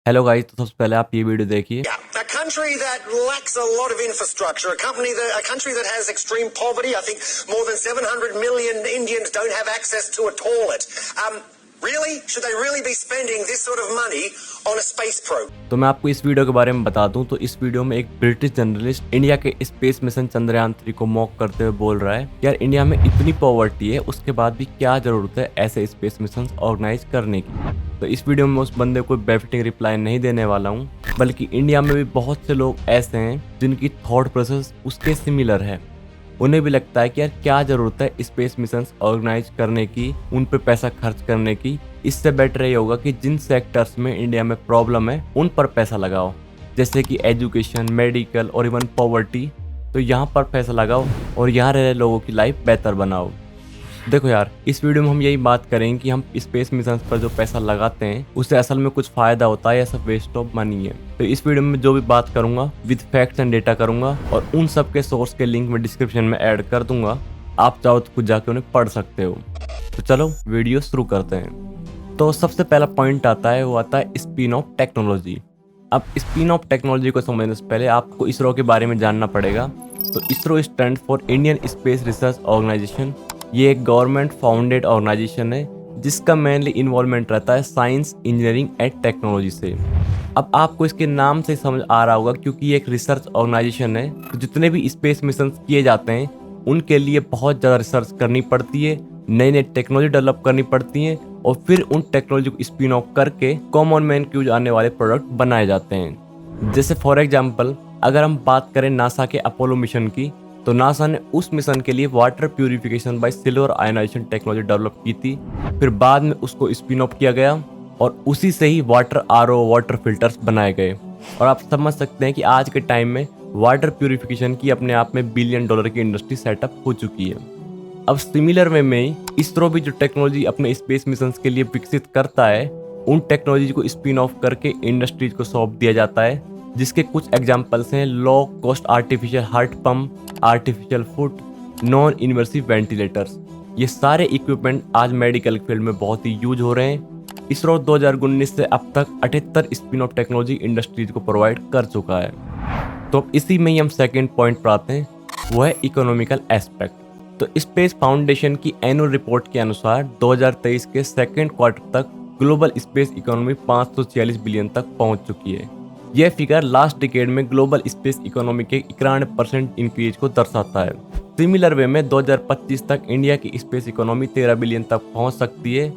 Hello guys, तो सबसे पहले आप ये वीडियो देखिए। Yeah, a country that lacks a lot of infrastructure, a country that has extreme poverty. I think more than 700 million Indians don't have access to a toilet. Really? Should they really be spending this sort of money on a space probe? तो मैं आपको इस video के बारे में बता दूं तो इस वीडियो में एक ब्रिटिश जर्नलिस्ट इंडिया के स्पेस मिशन चंद्रयान 3 को मॉक करते हुए बोल रहा है कि यार इंडिया में इतनी पॉवर्टी है, उसके बाद भी क्या जरूरत है ऐसे स्पेस मिशन ऑर्गेनाइज करने की। तो इस वीडियो में उस बंदे को बेफिटिंग रिप्लाई नहीं देने वाला हूँ, बल्कि इंडिया में भी बहुत से लोग ऐसे हैं जिनकी थॉट प्रोसेस उसके सिमिलर है। उन्हें भी लगता है कि यार क्या जरूरत है स्पेस मिशन ऑर्गेनाइज करने की, उन पे पैसा खर्च करने की। इससे बेटर ये होगा कि जिन सेक्टर्स में इंडिया में प्रॉब्लम है उन पर पैसा लगाओ, जैसे कि एजुकेशन, मेडिकल और इवन पॉवर्टी। तो यहाँ पर पैसा लगाओ और यहाँ रह रहे लोगों की लाइफ बेहतर बनाओ। देखो यार, इस वीडियो में हम यही बात करेंगे कि हम स्पेस मिशन पर जो पैसा लगाते हैं उससे असल में कुछ फायदा होता है या सब वेस्ट ऑफ मनी है। तो इस वीडियो में जो भी बात करूंगा विद फैक्ट्स एंड डेटा करूंगा और उन सब के सोर्स के लिंक में डिस्क्रिप्शन में ऐड कर दूंगा। आप चाहो तो खुद जाके उन्हें पढ़ सकते हो। तो चलो वीडियो शुरू करते हैं। तो सबसे पहला पॉइंट आता है, वो आता है स्पिन ऑफ टेक्नोलॉजी। अब स्पिन ऑफ टेक्नोलॉजी को समझने से पहले आपको इसरो के बारे में जानना पड़ेगा। तो ISRO stand for Indian Space Research Organisation. ये एक गवर्नमेंट फाउंडेड ऑर्गेनाइजेशन है जिसका मेनली इन्वॉल्वमेंट रहता है साइंस, इंजीनियरिंग एंड टेक्नोलॉजी से। अब आपको इसके नाम से समझ आ रहा होगा क्योंकि ये एक रिसर्च ऑर्गेनाइजेशन है। तो जितने भी स्पेस मिशन किए जाते हैं उनके लिए बहुत ज़्यादा रिसर्च करनी पड़ती है, नई नई टेक्नोलॉजी डेवलप करनी पड़ती है और फिर उन टेक्नोलॉजी को स्पिन ऑफ करके कॉमन मैन के यूज आने वाले प्रोडक्ट बनाए जाते हैं। जैसे फॉर एग्जाम्पल अगर हम बात करें नासा के अपोलो मिशन की, तो नासा ने उस मिशन के लिए water purification by silver ionisation technology develop की थी। फिर बाद में उसको स्पिन ऑफ किया गया और उसी से ही वाटर आरओ, वाटर फिल्टर्स बनाए गए। और आप समझ सकते हैं कि आज के टाइम में वाटर प्यूरिफिकेशन की अपने आप में $1 बिलियन की इंडस्ट्री सेटअप हो चुकी है। अब सिमिलर वे में इसरो भी जो टेक्नोलॉजी अपने स्पेस मिशन के लिए विकसित करता है उन टेक्नोलॉजी को स्पिन ऑफ करके इंडस्ट्रीज को सौंप दिया जाता है, जिसके कुछ एग्जांपल्स हैं low cost artificial heart pump, artificial foot, non invasive ventilators. ये सारे इक्विपमेंट आज मेडिकल फील्ड में बहुत ही यूज हो रहे हैं। इसरो 2019 से अब तक 78 स्पिन ऑफ टेक्नोलॉजी इंडस्ट्रीज को प्रोवाइड कर चुका है। तो अब इसी में ही हम सेकेंड पॉइंट पर आते हैं, वो है इकोनॉमिकल एस्पेक्ट। तो स्पेस फाउंडेशन की एनुअल रिपोर्ट के अनुसार 2023 के सेकेंड क्वार्टर तक ग्लोबल स्पेस इकोनॉमी 546 बिलियन तक पहुंच चुकी है। यह फिगर लास्ट डिकेड में ग्लोबल स्पेस इकोनॉमी के 91% इंक्रीज को दर्शाता है। सिमिलर वे में 2025 तक इंडिया की स्पेस इकोनॉमी 13 बिलियन तक पहुंच सकती है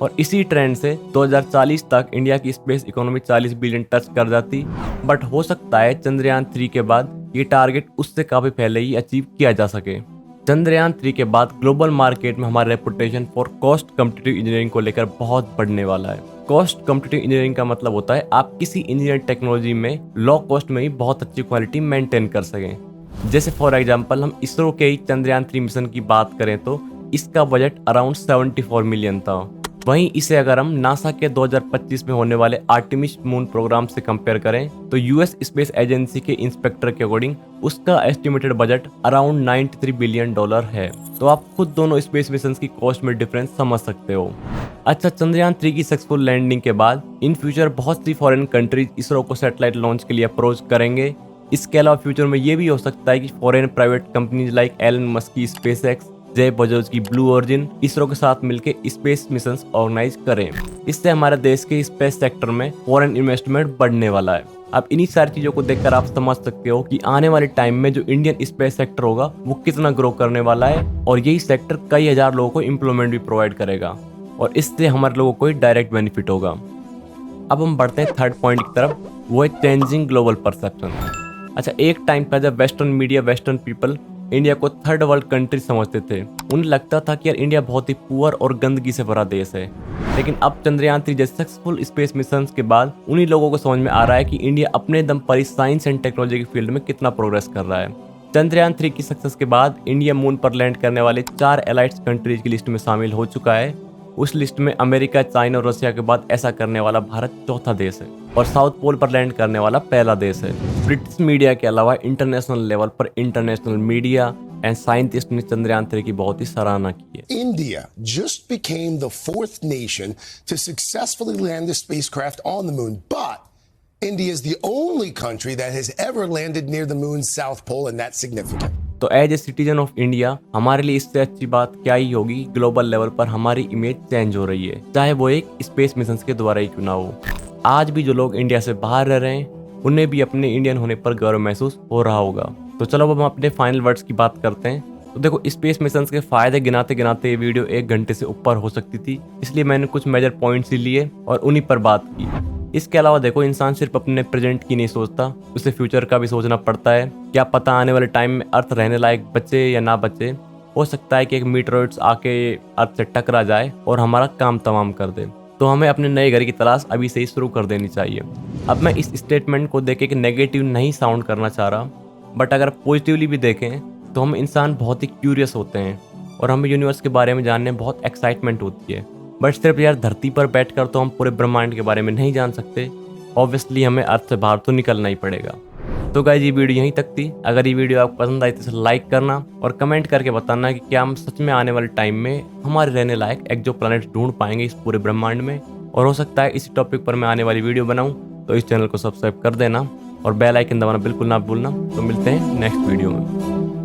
और इसी ट्रेंड से 2040 तक इंडिया की स्पेस इकोनॉमी 40 बिलियन टच कर जाती। बट हो सकता है चंद्रयान 3 के बाद ये टारगेट उससे काफी पहले ही अचीव किया जा सके। चंद्रयान 3 के बाद ग्लोबल मार्केट में हमारा reputation for cost competitive engineering को लेकर बहुत बढ़ने वाला है। कॉस्ट कॉम्पिटिटिव इंजीनियरिंग का मतलब होता है आप किसी इंजीनियरिंग टेक्नोलॉजी में लो कॉस्ट में ही बहुत अच्छी क्वालिटी मेंटेन कर सकें। जैसे फॉर एग्जांपल हम इसरो के ही चंद्रयान 3 मिशन की बात करें तो इसका बजट अराउंड 74 मिलियन था। वहीं इसे अगर हम नासा के 2025 में होने वाले आर्टेमिस मून प्रोग्राम से कंपेयर करें तो यूएस स्पेस एजेंसी के इंस्पेक्टर के अकॉर्डिंग उसका एस्टिमेटेड बजट अराउंड $93 बिलियन है। तो आप खुद दोनों स्पेस मिशन की कॉस्ट में डिफरेंस समझ सकते हो। अच्छा, चंद्रयान 3 की सक्सेसफुल लैंडिंग के बाद इन फ्यूचर बहुत सी फॉरेन कंट्रीज इसरो को सैटेलाइट लॉन्च के लिए अप्रोच करेंगे। इसके अलावा फ्यूचर में ये भी हो सकता है कि foreign private companies like Elon Musk की स्पेसएक्स, जेफ बेजोस की ब्लू ओरिजिन इसरो के साथ मिलकर स्पेस मिशन ऑर्गेनाइज करें। इससे हमारे देश के स्पेस सेक्टर में फॉरेन इन्वेस्टमेंट बढ़ने वाला है। अब इन्हीं सारी चीजों को देखकर आप समझ सकते हो कि आने वाले टाइम में जो इंडियन स्पेस सेक्टर होगा वो कितना ग्रो करने वाला है और यही सेक्टर कई हजार लोगों को एम्प्लॉयमेंट भी प्रोवाइड करेगा और इससे हमारे लोगों को डायरेक्ट बेनिफिट होगा। अब हम बढ़ते हैं थर्ड पॉइंट की तरफ, वो है चेंजिंग ग्लोबल परसेप्शन। अच्छा, एक टाइम पर जब western media, western people India को थर्ड वर्ल्ड कंट्री समझते थे, उन्हें लगता था कि यार इंडिया बहुत ही पुअर और गंदगी से भरा देश है। लेकिन अब चंद्रयान 3 जैसे सक्सेसफुल स्पेस मिशन के बाद उन्हीं लोगों को समझ में आ रहा है कि इंडिया अपने दम पर साइंस एंड टेक्नोलॉजी के फील्ड में कितना प्रोग्रेस कर रहा है। चंद्रयान 3 की सक्सेस के बाद इंडिया मून पर लैंड करने वाले 4 एलाइट्स कंट्रीज की लिस्ट में शामिल हो चुका है। उस लिस्ट में अमेरिका, चाइना और रशिया के बाद ऐसा करने वाला भारत चौथा देश है और साउथ पोल पर लैंड करने वाला पहला देश है। ब्रिटिश मीडिया के अलावा इंटरनेशनल लेवल पर इंटरनेशनल मीडिया एंड साइंटिस्ट ने चंद्रयान 3 की बहुत ही सराहना की है। India just became the 4th nation to successfully land a spacecraft on the moon, but India is the only country that has ever landed near the moon's south pole, and that's significant. तो as a citizen of India हमारे लिए इससे अच्छी बात क्या ही होगी। Global level पर हमारी इमेज चेंज हो रही है, चाहे वो एक स्पेस मिशन के द्वारा ही क्यों ना हो। आज भी जो लोग इंडिया से बाहर रह रहे हैं उन्हें भी अपने इंडियन होने पर गर्व महसूस हो रहा होगा। तो चलो अब हम अपने फाइनल वर्ड्स की बात करते हैं। तो देखो, स्पेस मिशन के फायदे गिनाते गिनाते ये वीडियो 1 घंटे से ऊपर हो सकती थी, इसलिए मैंने कुछ मेजर पॉइंट्स ही लिए और उन्हीं पर बात की। इसके अलावा देखो, इंसान सिर्फ अपने प्रेजेंट की नहीं सोचता, उसे फ्यूचर का भी सोचना पड़ता है। क्या पता आने वाले टाइम में अर्थ रहने लायक बचे या ना बचे। हो सकता है कि एक मीटरॉइड्स आके अर्थ से टकरा जाए और हमारा काम तमाम कर दे। तो हमें अपने नए घर की तलाश अभी से ही शुरू कर देनी चाहिए। अब मैं इस स्टेटमेंट को देख के नेगेटिव नहीं साउंड करना चाह रहा, बट अगर पॉजिटिवली भी देखें तो हम इंसान बहुत ही क्यूरियस होते हैं और हमें यूनिवर्स के बारे में जानने में बहुत एक्साइटमेंट होती है। बट सिर्फ यार धरती पर बैठकर तो हम पूरे ब्रह्मांड के बारे में नहीं जान सकते। ऑब्वियसली हमें अर्थ से बाहर तो निकलना ही पड़ेगा। तो गाइस, ये वीडियो यहीं तक थी। अगर ये वीडियो आपको पसंद आई तो इसे लाइक करना और कमेंट करके बताना कि क्या हम सच में आने वाले टाइम में हमारे रहने लायक एक्सोप्लैनेट ढूंढ पाएंगे इस पूरे ब्रह्मांड में। और हो सकता है इसी टॉपिक पर मैं आने वाली वीडियो बनाऊं, तो इस चैनल को सब्सक्राइब कर देना और बेल आइकन दबाना बिल्कुल ना भूलना। तो मिलते हैं नेक्स्ट वीडियो में।